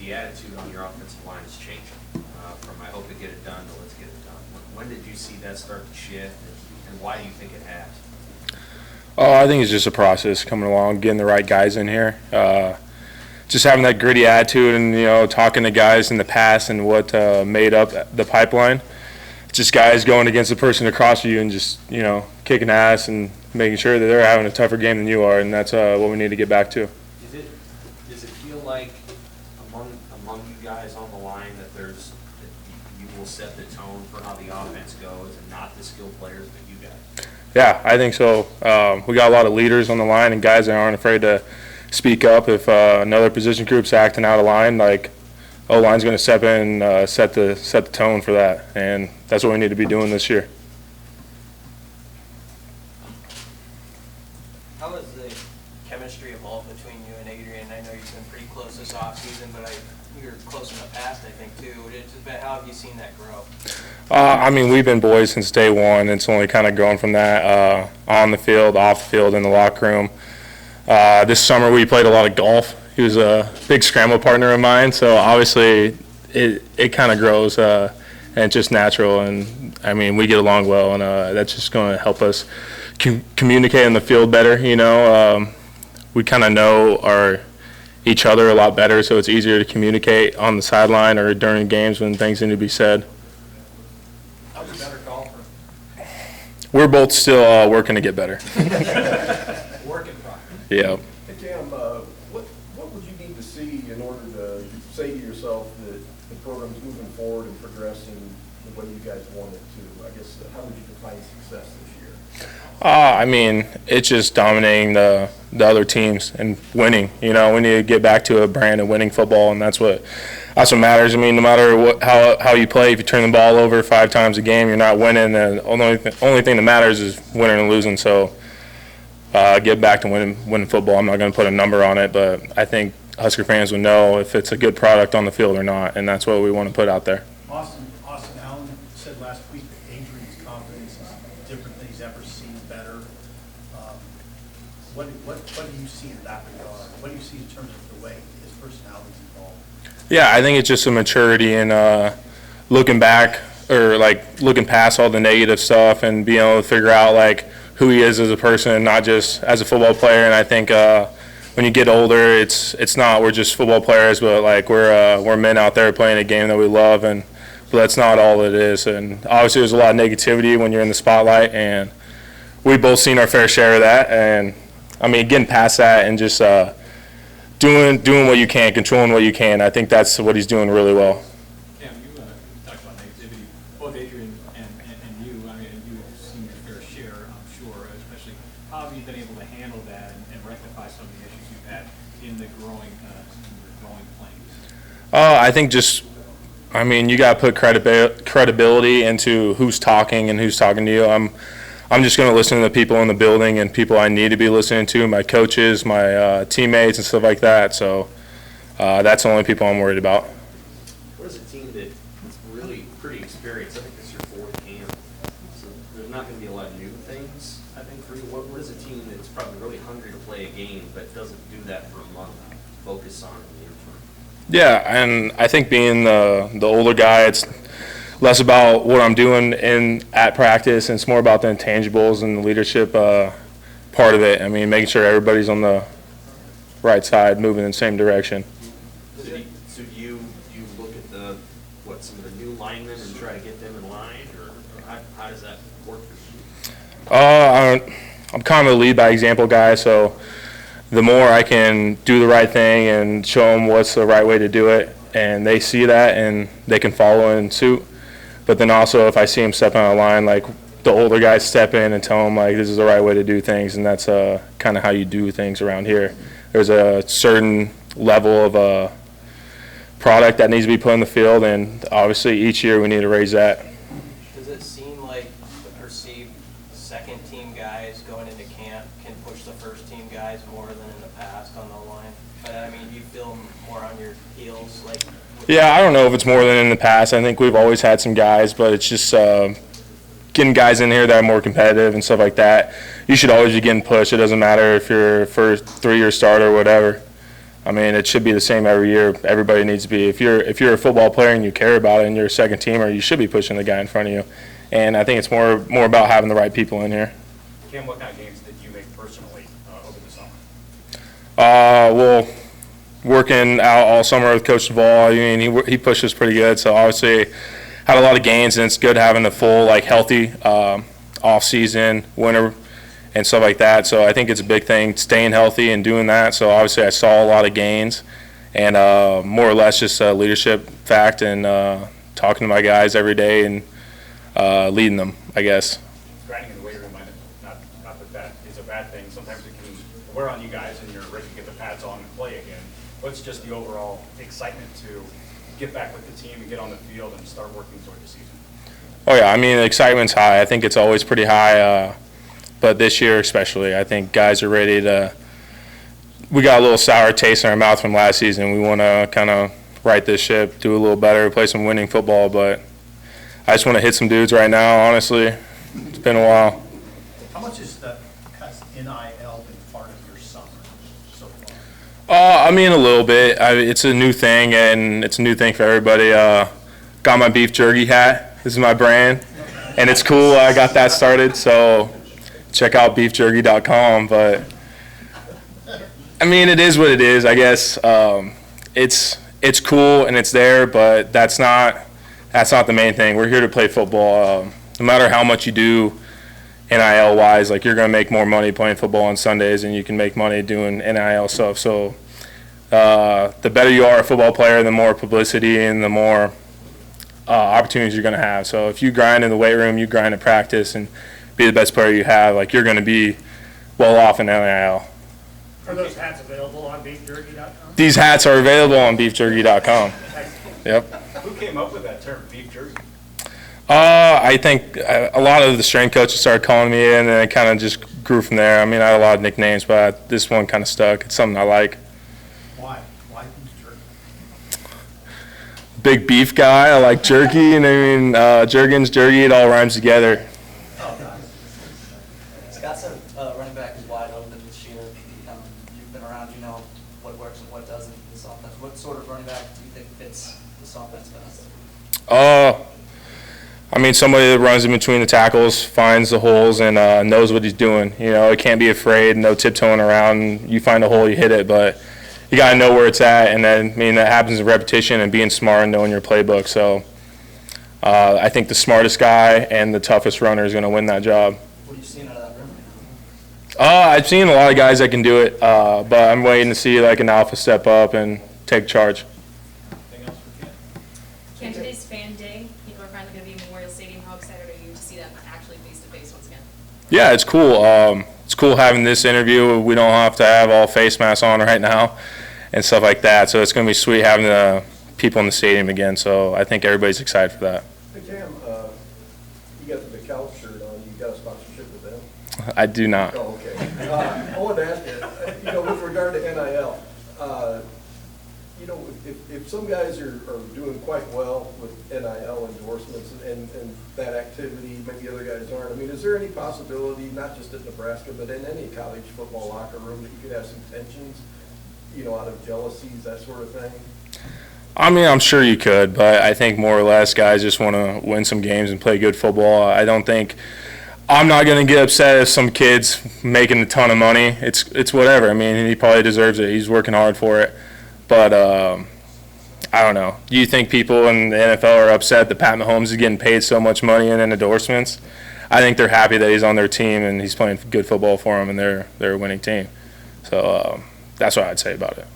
the attitude on your offensive line is changing from I hope to get it done to let's get it done. When did you see that start to shift, and why do you think it has? I think it's just a process coming along, getting the right guys in here. Just having that gritty attitude and, talking to guys in the past and what made up the pipeline. Just guys going against the person across you and just, kicking ass and making sure that they're having a tougher game than you are, and that's what we need to get back to. Does it feel like among you guys on the line that you will set the tone for how the offense goes, and not the skilled players but you guys? Yeah, I think so. We got a lot of leaders on the line and guys that aren't afraid to speak up if another position group's acting out of line. Like, O-line's going to step in and set the tone for that, and that's what we need to be doing this year. How has the chemistry evolved between you and Adrian? I know you've been pretty close this offseason, but you were close in the past, I think, too. How have you seen that grow? We've been boys since day one. It's only kind of grown from that on the field, off the field, in the locker room. This summer we played a lot of golf. He was a big scramble partner of mine, so obviously it kind of grows and it's just natural. And we get along well, and that's just going to help us communicate in the field better. We kind of know each other a lot better, so it's easier to communicate on the sideline or during games when things need to be said. How's a better golfer? We're both still working to get better. Work in progress. Yeah. Hey, Cam, what would you need to see in order to say to yourself that the program's moving forward and progressing the way you guys want it to? I guess, how would you define success this year? It's just dominating the other teams and winning. We need to get back to a brand of winning football, and that's what matters. No matter how you play, if you turn the ball over 5 times a game, you're not winning. The only thing that matters is winning and losing. So get back to winning football. I'm not going to put a number on it, but I think Husker fans would know if it's a good product on the field or not, and that's what we want to put out there. Austin Allen said last week that Adrian's confidence is different than he's ever seen, better. What do you see in that regard? What do you see in terms of the way his personality is involved? Yeah, I think it's just a maturity and looking back or looking past all the negative stuff and being able to figure out who he is as a person, not just as a football player. And I think when you get older, it's not we're just football players, but we're men out there playing a game that we love, but that's not all it is. And obviously, there's a lot of negativity when you're in the spotlight, and we've both seen our fair share of that. And getting past that and just doing what you can, controlling what you can. I think that's what he's doing really well. Cam, you talked about negativity. Both Adrian and you, you've seen your fair share, I'm sure, especially how have you been able to handle that and rectify some of the issues you've had in the growing planes? I think you got to put credibility into who's talking and who's talking to you. I'm just going to listen to the people in the building and people I need to be listening to, my coaches, my teammates, and stuff like that. So that's the only people I'm worried about. What is a team that's really pretty experienced? I think this is your 4th game, so there's not going to be a lot of new things, I think, for you. What is a team that's probably really hungry to play a game but doesn't do that for a month, focus on in the interim? Yeah, and I think being the older guy, it's less about what I'm doing at practice, and it's more about the intangibles and the leadership part of it. Making sure everybody's on the right side, moving in the same direction. So do you look at some of the new linemen and try to get them in line, or how does that work for you? I'm kind of a lead by example guy, so the more I can do the right thing and show them what's the right way to do it, and they see that and they can follow in suit. But then also if I see them stepping on a line, the older guys step in and tell them this is the right way to do things, and that's kind of how you do things around here. There's a certain level of product that needs to be put in the field, and obviously each year we need to raise that. Does it seem like the perceived second-team guys going into camp can push the first-team guys more than in the past on the line? But do you feel more on your heels? Yeah, I don't know if it's more than in the past. I think we've always had some guys, but it's just getting guys in here that are more competitive and stuff like that. You should always be getting pushed. It doesn't matter if you're a first 3-year starter or whatever. I mean, it should be the same every year. Everybody needs to be. If you're a football player and you care about it and you're a second teamer, you should be pushing the guy in front of you. And I think it's more about having the right people in here. Cam, what kind of gains did you make personally over the summer? Well, working out all summer with Coach Duvall, I mean, he pushed us pretty good. So obviously, had a lot of gains, and it's good having a full, like, healthy off season, winter, and stuff like that. So I think it's a big thing, staying healthy and doing that. So obviously I saw a lot of gains, and more or less just a leadership fact and talking to my guys every day and leading them, I guess. Grinding in the weight room, not that is a bad thing. Sometimes it can wear on you guys and you're ready to get the pads on and play again. What's just the overall excitement to get back with the team and get on the field and start working toward the season? Oh yeah, I mean, the excitement's high. I think it's always pretty high. But this year especially, I think guys are ready to – we got a little sour taste in our mouth from last season. We want to kind of right this ship, do a little better, play some winning football. But I just want to hit some dudes right now, honestly. It's been a while. How much has NIL been part of your summer so far? I mean, a little bit. It's a new thing, and it's a new thing for everybody. Got my beef jerky hat. This is my brand, and it's cool. I got that started, so – check out beefjerky.com, but I mean, it is what it is, I guess. It's cool and it's there, but that's not the main thing. We're here to play football. No matter how much you do NIL wise, like, you're gonna make more money playing football on Sundays than you can make money doing NIL stuff. So the better you are a football player, the more publicity and the more opportunities you're gonna have. So if you grind in the weight room, you grind in practice, and be the best player you have, like, you're going to be well off in NIL. Are those hats available on beefjerky.com? These hats are available on beefjerky.com. Yep. Who came up with that term, beef jerky? I think a lot of the strength coaches started calling me in, and it kind of just grew from there. I mean, I had a lot of nicknames, but this one kind of stuck. It's something I like. Why? Why beef jerky? Big beef guy. I like jerky, and I mean, Jurgens, jerky, it all rhymes together. Scott's running back is wide open this year. You've been around, you know what works and what doesn't in this offense. What sort of running back do you think fits this offense best? I mean, somebody that runs in between the tackles, finds the holes, and knows what he's doing. You know, he can't be afraid, no tiptoeing around. You find a hole, you hit it, but you got to know where it's at. And then, I mean, that happens in repetition and being smart and knowing your playbook. So I think the smartest guy and the toughest runner is going to win that job. What are you seeing out of that room? I've seen a lot of guys that can do it, but I'm waiting to see, like, an alpha step up and take charge. Anything else for Cam? Cam, today's fan day. People are finally going to be in Memorial Stadium. How excited are you to see them actually face-to-face once again? Yeah, it's cool. It's cool having this interview. We don't have to have all face masks on right now and stuff like that. So it's going to be sweet having the people in the stadium again. So I think everybody's excited for that. Hey, Cam, you got the McCall shirt on. You got a sponsorship with them? I do not. Oh, okay. I wanted to ask you, with regard to NIL, if some guys are doing quite well with NIL endorsements and that activity, maybe other guys aren't, I mean, is there any possibility, not just at Nebraska, but in any college football locker room, that you could have some tensions, out of jealousies, that sort of thing? I mean, I'm sure you could, but I think more or less guys just want to win some games and play good football. I'm not going to get upset if some kid's making a ton of money. It's whatever. I mean, he probably deserves it. He's working hard for it. But I don't know. Do you think people in the NFL are upset that Pat Mahomes is getting paid so much money in endorsements? I think they're happy that he's on their team and he's playing good football for them, and they're a winning team. So that's what I'd say about it.